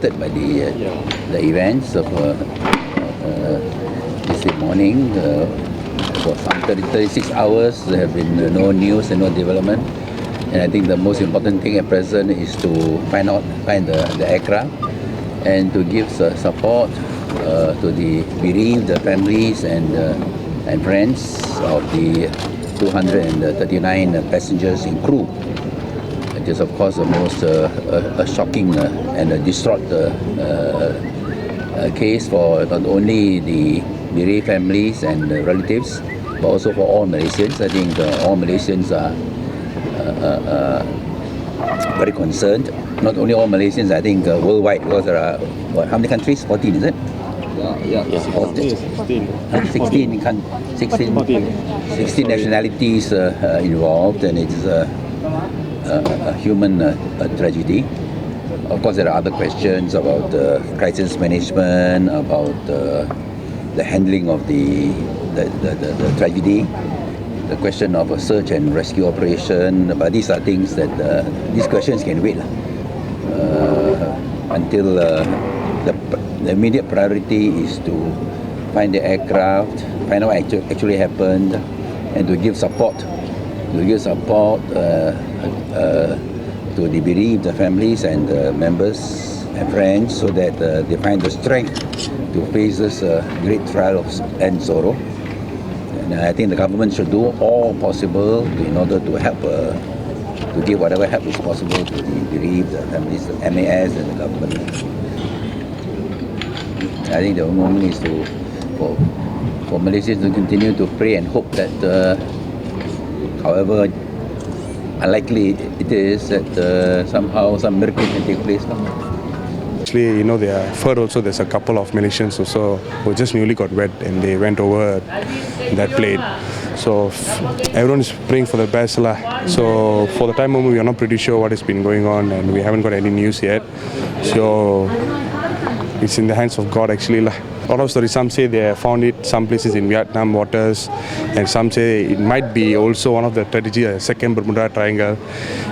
affected by the events of this morning. For some 36 hours, there have been no news and no development. And I think the most important thing at present is to find the aircraft and to give support to the bereaved families and friends of the 239 passengers and crew. It is, of course, the most shocking and a distraught case for not only the bereaved families and relatives, but also for all Malaysians. I think all Malaysians are very concerned. Not only all Malaysians, I think worldwide, because there are, how many countries? 14, is it? Yeah. 16 nationalities involved, and it is a human tragedy. Of course, there are other questions about crisis management, about the handling of the tragedy, the question of a search and rescue operation. But these are things that these questions can wait until the immediate priority is to find the aircraft, find out what actually happened, and to give support to the bereaved families and members and friends, so that they find the strength to face this great trial and sorrow. And I think the government should do all possible in order to help, to give whatever help is possible to the bereaved families, the MAS and the government. I think the moment is for Malaysians to continue to pray and hope that, however unlikely it is, that somehow some miracle can take place. Actually, I've heard also there's a couple of Malaysians also who just newly got wet and they went over that plane. So everyone is praying for the best. So for the time moment, we are not pretty sure what has been going on and we haven't got any news yet. So it's in the hands of God actually. A lot of stories, some say they have found it some places in Vietnam waters, and some say it might be also one of the strategy, a second Bermuda Triangle,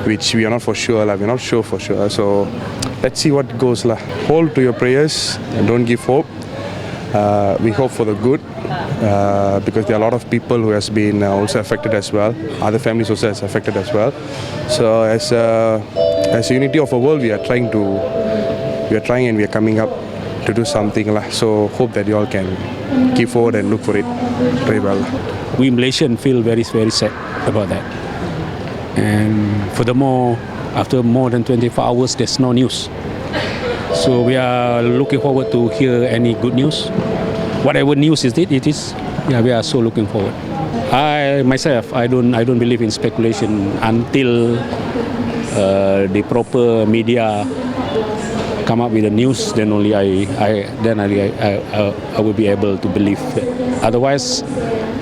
which we are not for sure. We're not sure for sure. So let's see what goes. Hold to your prayers and don't give hope. We hope for the good, because there are a lot of people who has been also affected as well. Other families also has affected as well. So as a unity of a world, we are trying and we are coming up to do something. So hope that you all can keep forward and look for it very well. We Malaysians feel very, very sad about that. And furthermore, after more than 24 hours, there's no news. So we are looking forward to hear any good news. Whatever news it is, we are so looking forward. I myself, I don't believe in speculation until the proper media come up with the news. Then only I will be able to believe that. Otherwise,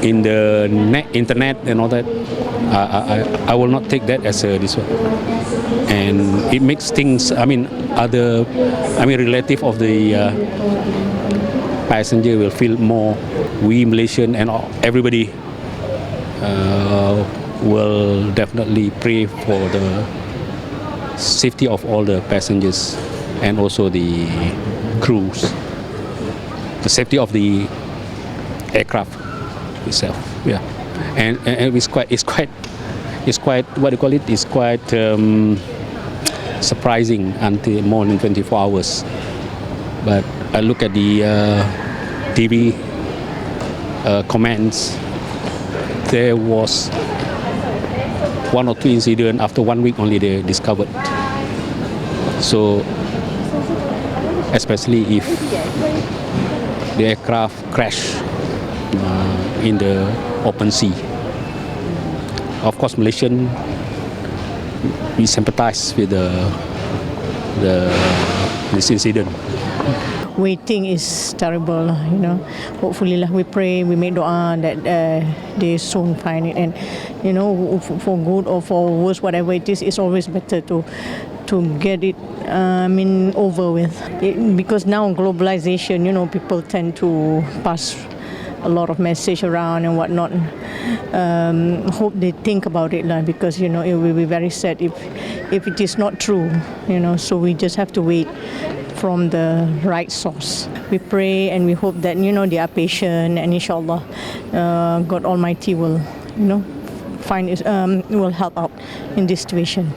in the internet and all that, I will not take that as this one. And it makes things, relative of the passenger will feel more. We Malaysian and everybody will definitely pray for the safety of all the passengers and also the crews, the safety of the aircraft itself. Yeah, and it's quite what do you call it? It's quite surprising until more than 24 hours. But I look at the TV comments. There was one or two incidents after 1 week only they discovered. So especially if the aircraft crash in the open sea. Of course, Malaysian, we sympathize with this incident. Waiting is terrible, Hopefully, we pray, we make dua that they soon find it, and for good or for worse, whatever it is, it's always better to get it over with. Because now globalization, people tend to pass a lot of message around and whatnot. Hope they think about it, because it will be very sad if it is not true. So we just have to wait from the right source. We pray and we hope that they are patient, and inshallah, God Almighty will find will help out in this situation.